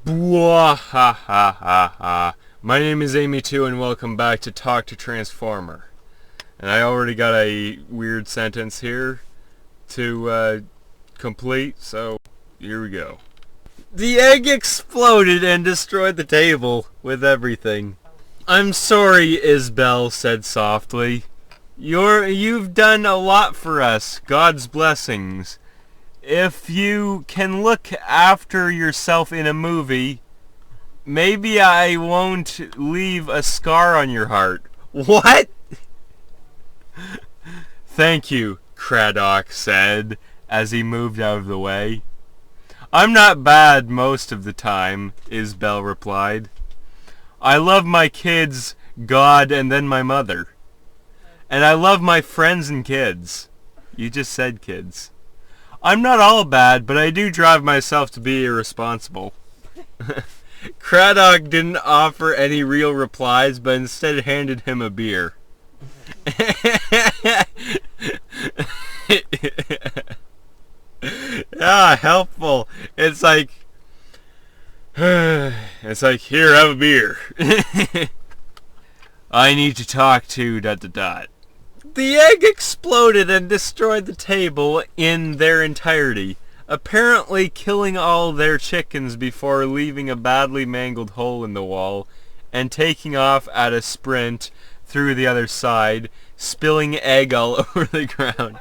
Bwahahaha. My name is Amy2 and welcome back to Talk to Transformer. And I already got a weird sentence here to complete, so here we go. The egg exploded and destroyed the table with everything. I'm sorry, Isabel said softly. You've done a lot for us. God's blessings. If you can look after yourself in a movie, maybe I won't leave a scar on your heart. What? Thank you, Craddock said as he moved out of the way. I'm not bad most of the time, Isabel replied. I love my kids, God, and then my mother. And I love my friends and kids. You just said kids. I'm not all bad, but I do drive myself to be irresponsible. Craddock didn't offer any real replies, but instead handed him a beer. Helpful. It's like, here, have a beer. I need to talk to ... The egg exploded and destroyed the table in their entirety, apparently killing all their chickens before leaving a badly mangled hole in the wall and taking off at a sprint through the other side, spilling egg all over the ground.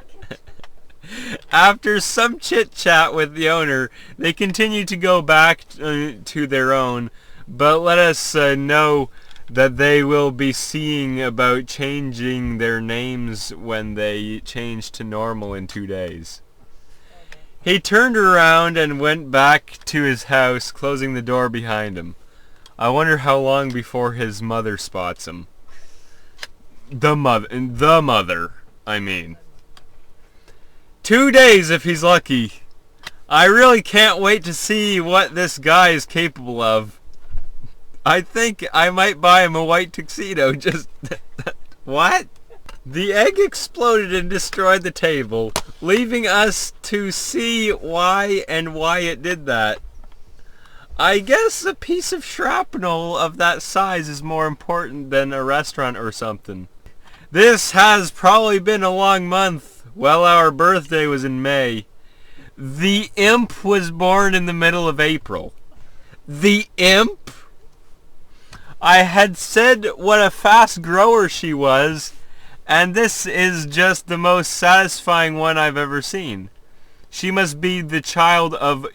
After some chit-chat with the owner, they continued to go back to their own, but let us know that they will be seeing about changing their names when they change to normal in 2 days. He turned around and went back to his house, closing the door behind him. I wonder how long before his mother spots him. The mother, I mean. 2 days if he's lucky. I really can't wait to see what this guy is capable of. I think I might buy him a white tuxedo, just... What? The egg exploded and destroyed the table, leaving us to see why it did that. I guess a piece of shrapnel of that size is more important than a restaurant or something. This has probably been a long month. Well, our birthday was in May. The imp was born in the middle of April. The imp? I had said what a fast grower she was, and this is just the most satisfying one I've ever seen. She must be the child of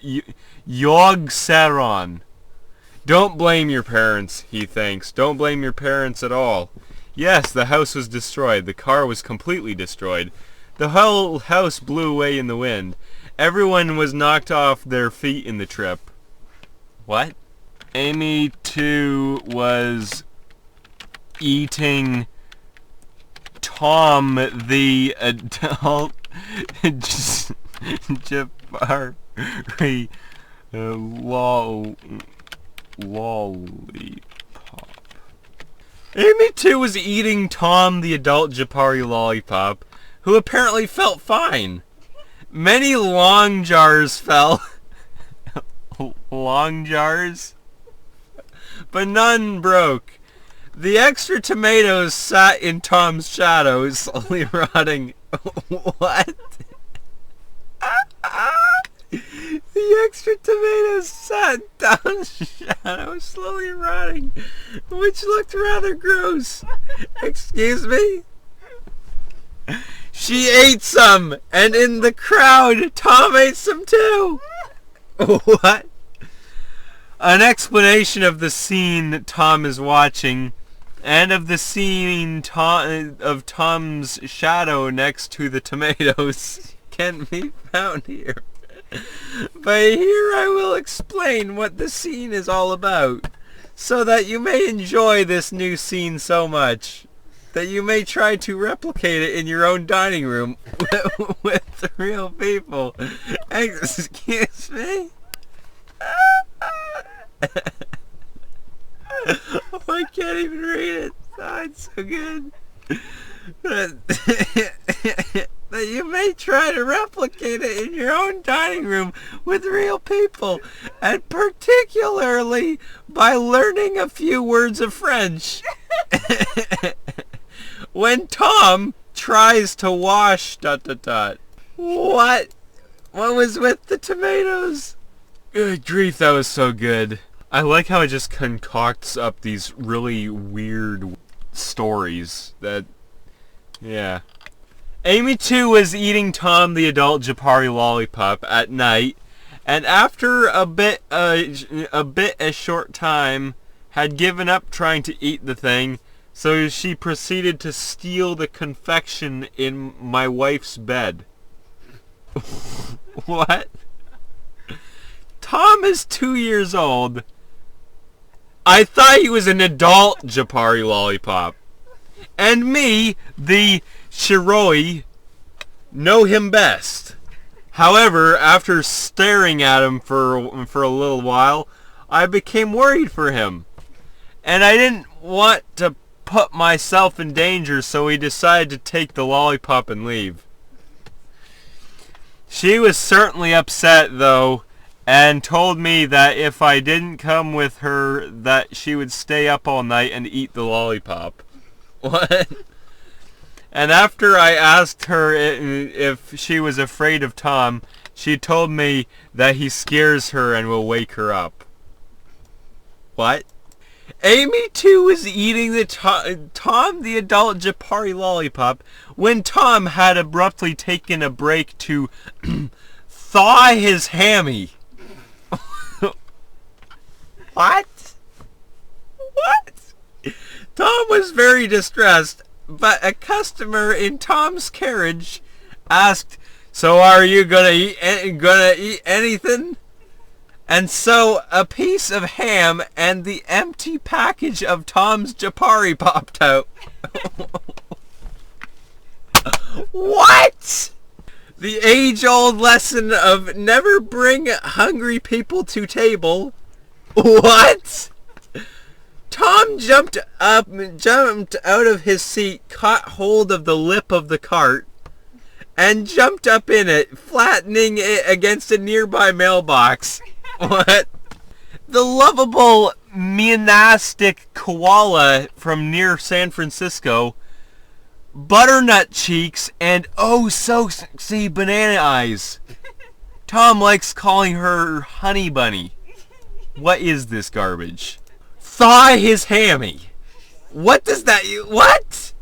Yog-Saron. Don't blame your parents, he thinks. Don't blame your parents at all. Yes, the house was destroyed. The car was completely destroyed. The whole house blew away in the wind. Everyone was knocked off their feet in the trip. What? Amy, too, was eating Tom, the adult Jafari lollipop. Amy, too, was eating Tom, the adult Japari lollipop, who apparently felt fine. Many long jars fell. Long jars? But none broke. The extra tomatoes sat in Tom's shadow, slowly rotting. What? The extra tomatoes sat in Tom's shadow, slowly rotting, which looked rather gross. Excuse me? She ate some, and in the crowd, Tom ate some too. What? An explanation of the scene Tom is watching, and of the scene of Tom's shadow next to the tomatoes, can be found here. But here I will explain what the scene is all about, so that you may enjoy this new scene so much that you may try to replicate it in your own dining room with real people. Excuse me? Oh, I can't even read it. Oh, it's so good. That you may may try to replicate it in your own dining room with real people, and particularly by learning a few words of French. When Tom tries to wash... What? What was with the tomatoes? Good grief, that was so good. I like how it just concocts up these really weird stories that... Yeah. Amy, too, was eating Tom the adult Japari lollipop at night, and after a short time, had given up trying to eat the thing, so she proceeded to steal the confection in my wife's bed. What? Tom is 2 years old. I thought he was an adult Japari lollipop. And me, the Shiroi, know him best. However, after staring at him for a little while, I became worried for him. And I didn't want to put myself in danger, so we decided to take the lollipop and leave. She was certainly upset, though, and told me that if I didn't come with her, that she would stay up all night and eat the lollipop. What? And after I asked her if she was afraid of Tom, she told me that he scares her and will wake her up. What? Amy, too, was eating the Tom the adult Japari lollipop when Tom had abruptly taken a break to thaw his hammy. What? What? Tom was very distressed, but a customer in Tom's carriage asked, "So are you gonna eat anything?" And so a piece of ham and the empty package of Tom's Japari popped out. What? The age-old lesson of never bring hungry people to table. What? Tom jumped out of his seat, caught hold of the lip of the cart, and jumped up in it, flattening it against a nearby mailbox. What? The lovable monastic koala from near San Francisco, butternut cheeks, and oh so sexy banana eyes. Tom likes calling her Honey Bunny. What is this garbage? Thaw his hammy. What does that... What?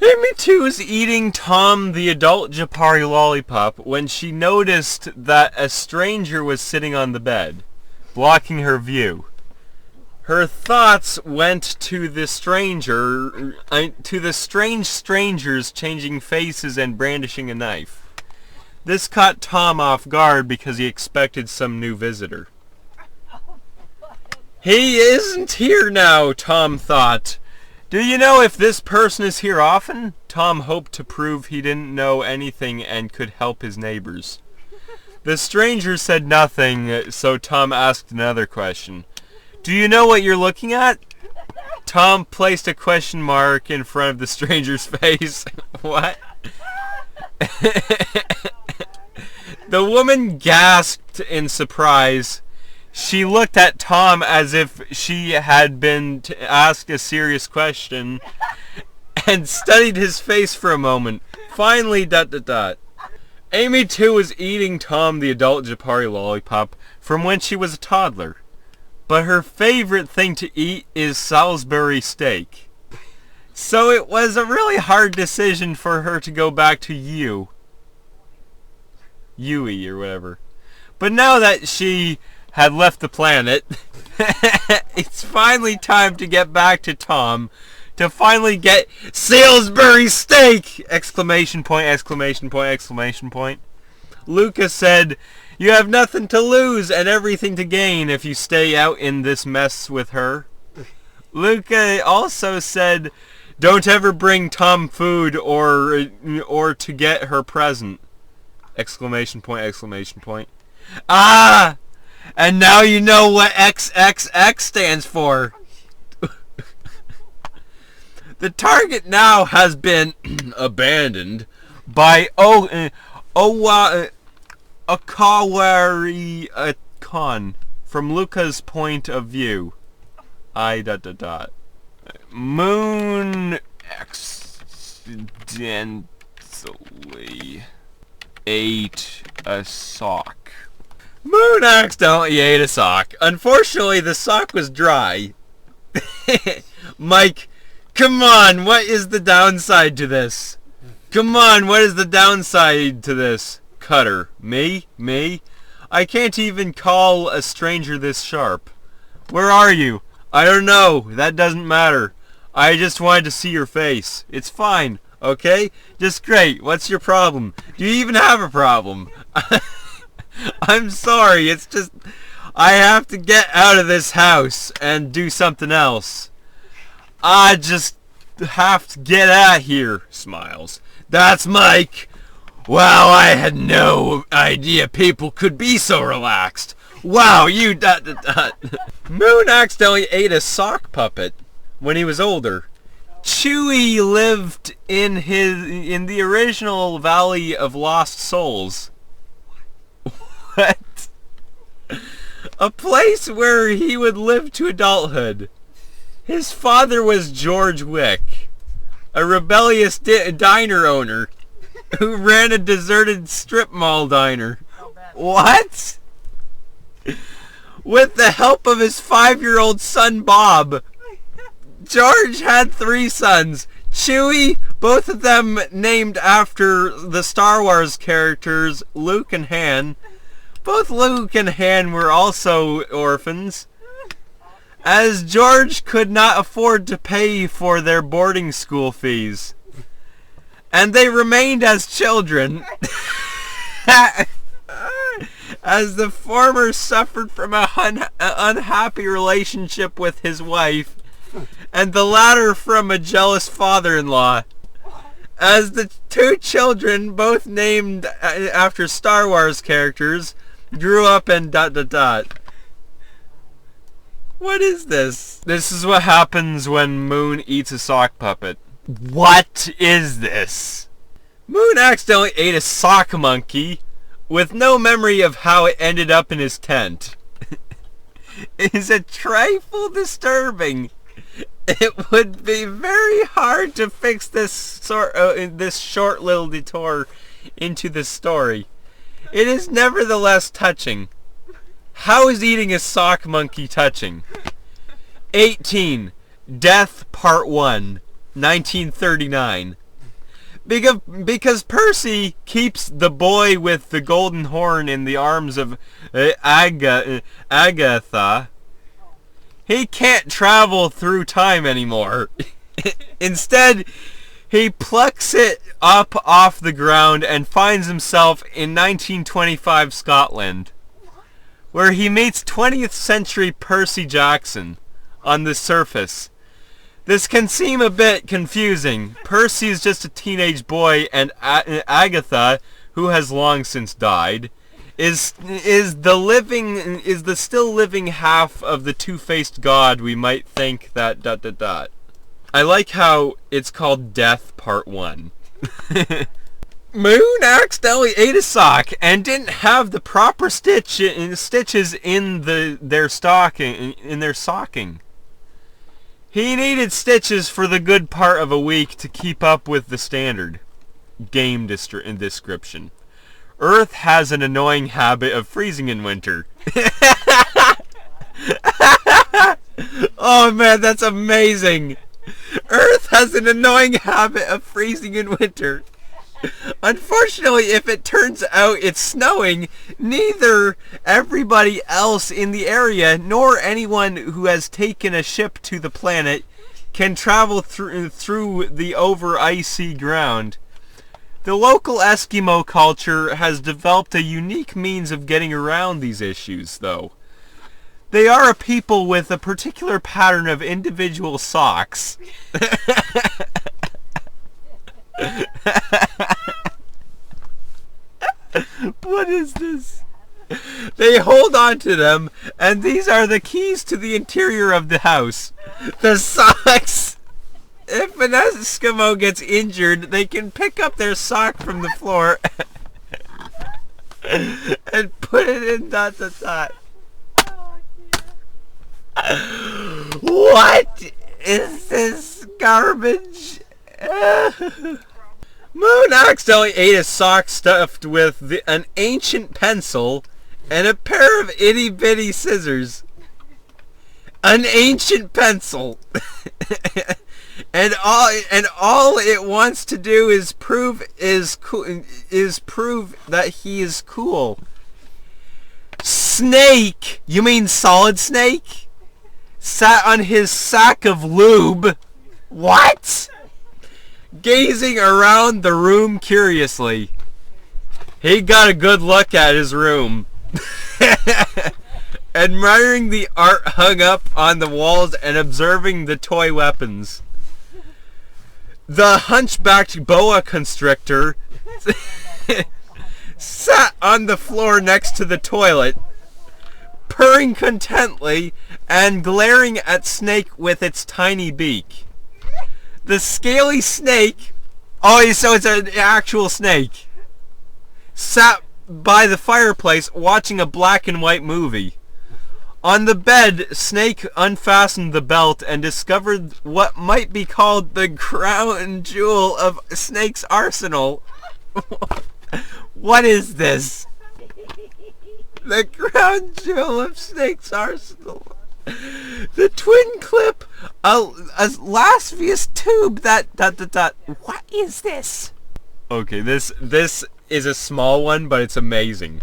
Amy, too, is eating Tom the adult Japari lollipop when she noticed that a stranger was sitting on the bed, blocking her view. Her thoughts went to the strange strangers changing faces and brandishing a knife. This caught Tom off guard because he expected some new visitor. He isn't here now, Tom thought. Do you know if this person is here often? Tom hoped to prove he didn't know anything and could help his neighbors. The stranger said nothing, so Tom asked another question. Do you know what you're looking at? Tom placed a question mark in front of the stranger's face. What? The woman gasped in surprise. She looked at Tom as if she had been asked a serious question and studied his face for a moment. Finally, Amy, too, was eating Tom the adult Japari lollipop from when she was a toddler. But her favorite thing to eat is Salisbury steak. So it was a really hard decision for her to go back to Yui or whatever. But now that she had left the planet, it's finally time to get back to Tom, to finally get Salisbury steak! Exclamation point, exclamation point, exclamation point. Lucas said, you have nothing to lose and everything to gain if you stay out in this mess with her. Luca also said, don't ever bring Tom food or to get her present. Exclamation point, exclamation point. Ah! And now you know what XXX stands for. The target now has been abandoned by Akawari Con. From Luca's point of view. Moon accidentally ate a sock. Moon accidentally ate a sock. Unfortunately, the sock was dry. Mike, come on, what is the downside to this? Come on, what is the downside to this? Cutter. Me? I can't even call a stranger this sharp. Where are you? I don't know. That doesn't matter. I just wanted to see your face. It's fine, okay? Just great. What's your problem? Do you even have a problem? I'm sorry. It's just I have to get out of this house and do something else. I just have to get out of here. Smiles. That's Mike. Wow, I had no idea people could be so relaxed. Wow, you Moon accidentally ate a sock puppet when he was older. Chewie lived in the original Valley of Lost Souls. What? A place where he would live to adulthood. His father was George Wick, a rebellious diner owner who ran a deserted strip mall diner. What? With the help of his 5-year-old son Bob, George had 3 sons. Chewie, both of them named after the Star Wars characters Luke and Han. Both Luke and Han were also orphans, as George could not afford to pay for their boarding school fees. And they remained as children, as the former suffered from an unhappy relationship with his wife, and the latter from a jealous father-in-law. As the 2 children, both named after Star Wars characters, grew up and ... What is this? This is what happens when Moon eats a sock puppet. What is this? Moon accidentally ate a sock monkey with no memory of how it ended up in his tent. It is a trifle disturbing. It would be very hard to fix this short little detour into the story. It is nevertheless touching. How is eating a sock monkey touching? 18. Death Part 1. 1939. Because Percy keeps the boy with the golden horn in the arms of Agatha, he can't travel through time anymore. Instead, he plucks it up off the ground and finds himself in 1925 Scotland, where he meets 20th century Percy Jackson on the surface. This can seem a bit confusing. Percy is just a teenage boy, and Agatha, who has long since died, is the still living half of the two-faced god we might think that ... I like how it's called Death Part 1. Moon accidentally ate a sock and didn't have the proper stitches in their socking. He needed stitches for the good part of a week to keep up with the standard game description. Earth has an annoying habit of freezing in winter. Oh man, that's amazing. Earth has an annoying habit of freezing in winter. Unfortunately, if it turns out it's snowing, neither everybody else in the area nor anyone who has taken a ship to the planet can travel through the over icy ground. The local Eskimo culture has developed a unique means of getting around these issues, though. They are a people with a particular pattern of individual socks. What is this? They hold on to them, and these are the keys to the interior of the house. The socks! If an Eskimo gets injured, they can pick up their sock from the floor and put it in ... What is this garbage? Moon accidentally ate a sock stuffed with an ancient pencil and a pair of itty-bitty scissors. An ancient pencil. and all it wants to do is prove that he is cool. Snake, you mean Solid Snake, sat on his sack of lube. What? Gazing around the room curiously. He got a good look at his room. Admiring the art hung up on the walls and observing the toy weapons. The hunchbacked boa constrictor sat on the floor next to the toilet, purring contently and glaring at Snake with its tiny beak. The scaly snake, oh, so it's an actual snake, sat by the fireplace watching a black and white movie. On the bed, Snake unfastened the belt and discovered what might be called the crown jewel of Snake's arsenal. What is this? The crown jewel of Snake's arsenal. The twin clip, a lascivious tube that ... What is this? Okay, this is a small one, but it's amazing.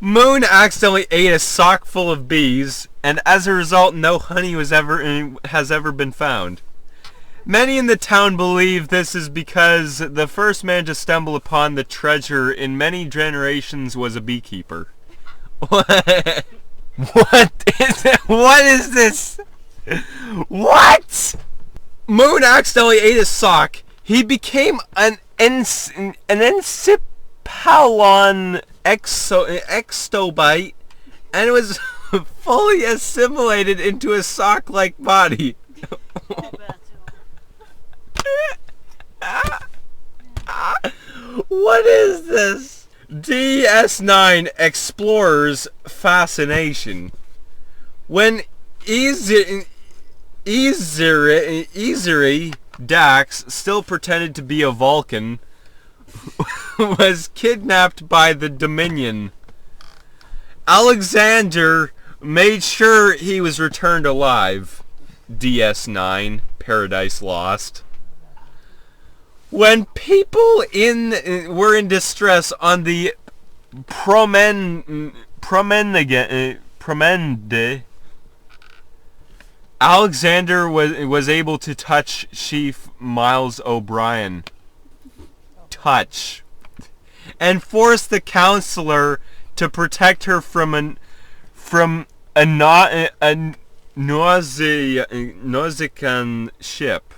Moon accidentally ate a sock full of bees, and as a result, no honey has ever been found. Many in the town believe this is because the first man to stumble upon the treasure in many generations was a beekeeper. What? What is this? What? Moon accidentally ate a sock. He became an encephalon extobite and was fully assimilated into a sock-like body. What is this? DS9 Explorers fascination. When Easy Dax still pretended to be a Vulcan, was kidnapped by the Dominion. Alexander made sure he was returned alive. DS9 Paradise Lost. When people were in distress on the promenade, Alexander was able to touch Chief Miles O'Brien. Touch. And force the counselor to protect her from a Nausicaan ship.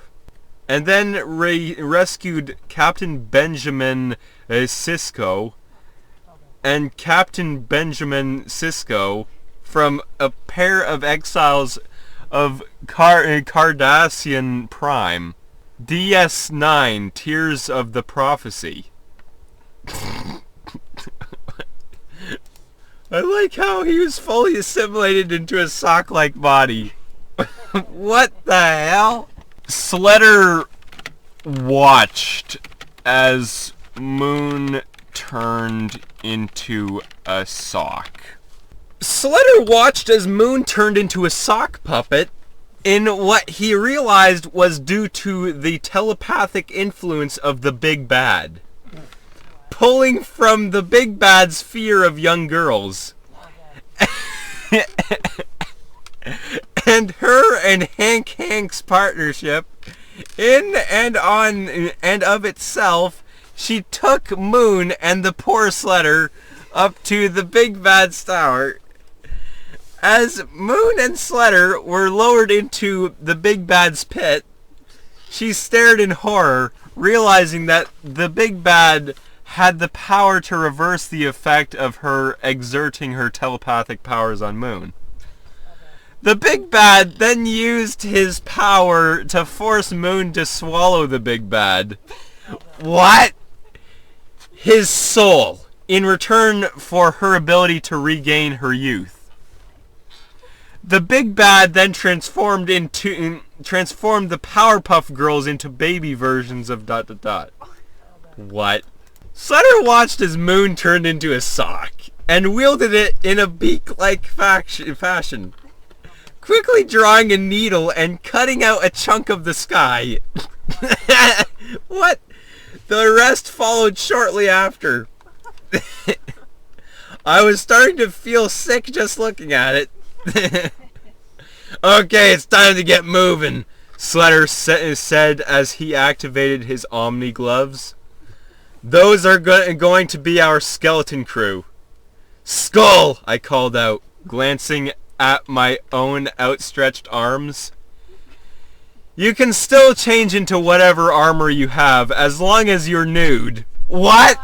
And then rescued Captain Benjamin Sisko and Captain Benjamin Sisko from a pair of exiles of Cardassian Prime. DS9 Tears of the Prophecy. I like how he was fully assimilated into a sock-like body. What the hell? Slater watched as Moon turned into a sock. Slater watched as Moon turned into a sock puppet in what he realized was due to the telepathic influence of the Big Bad, pulling from the Big Bad's fear of young girls. And her and Hank's partnership, in and on and of itself, she took Moon and the poor Slater up to the Big Bad's tower. As Moon and Slater were lowered into the Big Bad's pit, she stared in horror, realizing that the Big Bad had the power to reverse the effect of her exerting her telepathic powers on Moon. The Big Bad then used his power to force Moon to swallow the Big Bad. What? His soul. in return for her ability to regain her youth. The big bad then transformed the Powerpuff Girls into baby versions of ... What? Sutter watched as Moon turned into a sock and wielded it in a beak-like fashion, quickly drawing a needle and cutting out a chunk of the sky. What? The rest followed shortly after. I was starting to feel sick just looking at it. Okay, it's time to get moving, Sutter said as he activated his Omni gloves. Those are going to be our skeleton crew. Skull, I called out, glancing at my own outstretched arms. You can still change into whatever armor you have as long as you're nude. What?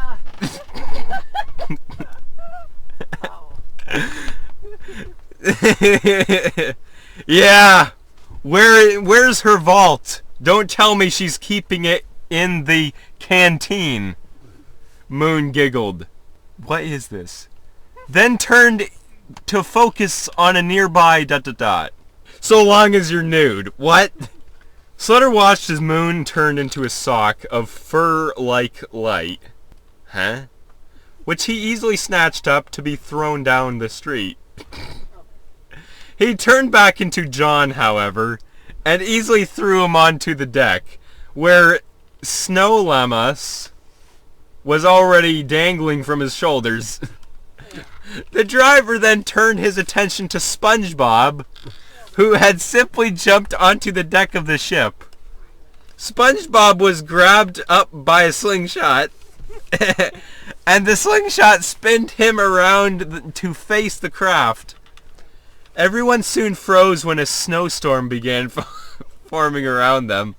Yeah. Where's her vault? Don't tell me she's keeping it in the canteen. Moon giggled. What is this? Then turned to focus on a nearby ... So long as you're nude. What? Sutter watched as Moon turned into a sock of fur-like light. Huh? Which he easily snatched up to be thrown down the street. He turned back into John, however, and easily threw him onto the deck, where Snow Llamas was already dangling from his shoulders. The driver then turned his attention to SpongeBob, who had simply jumped onto the deck of the ship. SpongeBob was grabbed up by a slingshot, and the slingshot spinned him around to face the craft. Everyone soon froze when a snowstorm began forming around them.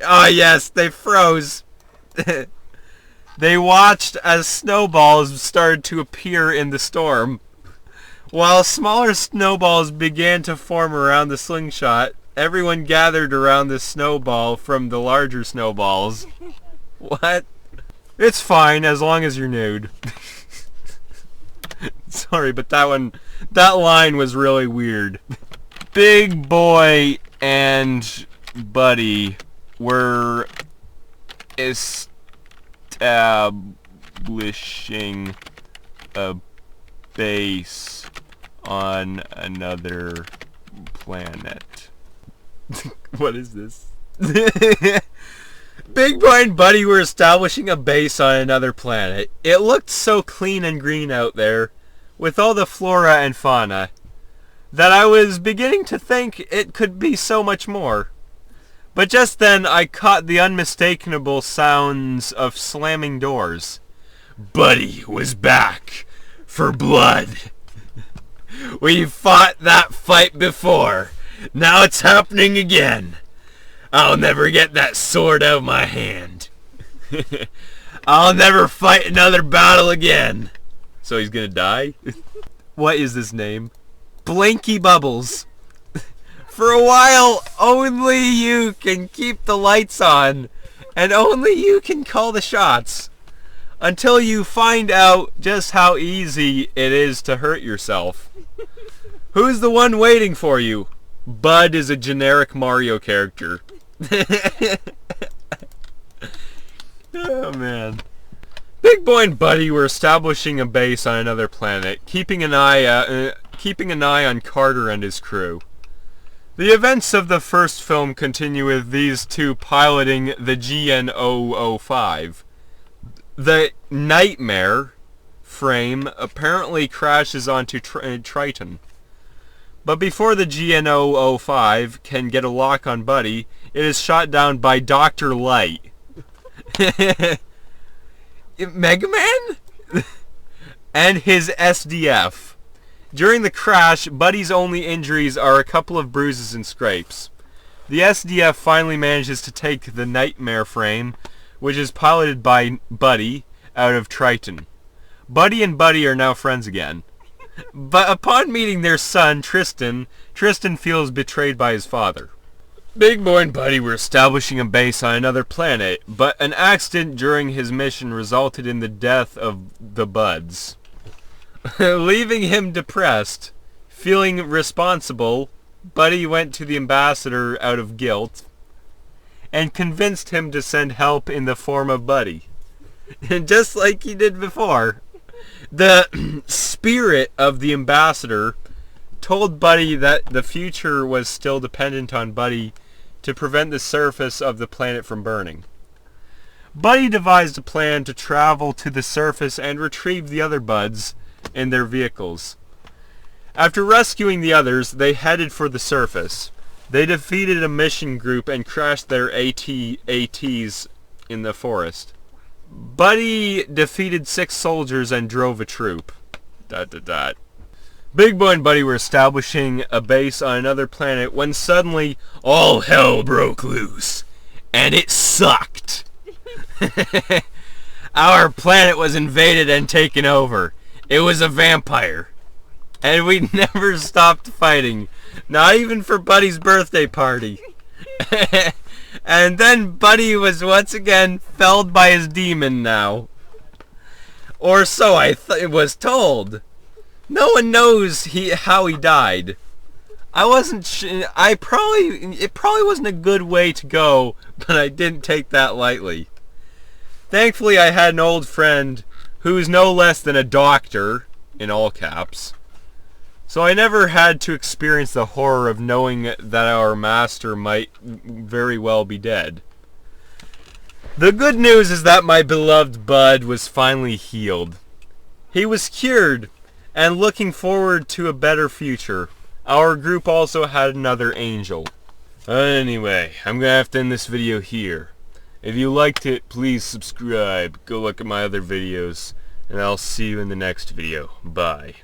Oh yes, they froze. They watched as snowballs started to appear in the storm. While smaller snowballs began to form around the slingshot, everyone gathered around the snowball from the larger snowballs. What? It's fine as long as you're nude. Sorry, but that line was really weird. Big Boy and Buddy were establishing a base on another planet. What is this? Big Boy and Buddy were establishing a base on another planet. It looked so clean and green out there, with all the flora and fauna, that I was beginning to think it could be so much more. But just then I caught the unmistakable sounds of slamming doors. Buddy was back for blood. We fought that fight before. Now it's happening again. I'll never get that sword out of my hand. I'll never fight another battle again. So he's gonna die? What is this name? Blanky Bubbles. For a while, only you can keep the lights on, and only you can call the shots. Until you find out just how easy it is to hurt yourself. Who's the one waiting for you? Bud is a generic Mario character. Oh man. Big Boy and Buddy were establishing a base on another planet, keeping an eye on Carter and his crew. The events of the first film continue with these two piloting the GN005. The Nightmare frame apparently crashes onto Triton. But before the GN005 can get a lock on Buddy, it is shot down by Dr. Light. Mega Man? And his SDF. During the crash, Buddy's only injuries are a couple of bruises and scrapes. The SDF finally manages to take the Nightmare frame, which is piloted by Buddy, out of Triton. Buddy and Buddy are now friends again. But upon meeting their son, Tristan feels betrayed by his father. Big Boy and Buddy were establishing a base on another planet, but an accident during his mission resulted in the death of the Buds. Leaving him depressed, feeling responsible, Buddy went to the ambassador out of guilt and convinced him to send help in the form of Buddy. And just like he did before, the spirit of the ambassador told Buddy that the future was still dependent on Buddy to prevent the surface of the planet from burning. Buddy devised a plan to travel to the surface and retrieve the other Buds in their vehicles. After rescuing the others, they headed for the surface. They defeated a mission group and crashed their ATs in the forest. Buddy defeated 6 soldiers and drove a troop. Big Boy and Buddy were establishing a base on another planet when suddenly all hell broke loose. And it sucked. Our planet was invaded and taken over. It was a vampire. And we never stopped fighting. Not even for Buddy's birthday party. And then Buddy was once again felled by his demon now. Or so I was told. No one knows how he died. It probably wasn't a good way to go, but I didn't take that lightly. Thankfully, I had an old friend who's no less than a doctor, in all caps. So I never had to experience the horror of knowing that our master might very well be dead. The good news is that my beloved Bud was finally healed. He was cured and looking forward to a better future. Our group also had another angel. Anyway, I'm gonna have to end this video here. If you liked it, please subscribe. Go look at my other videos, and I'll see you in the next video. Bye.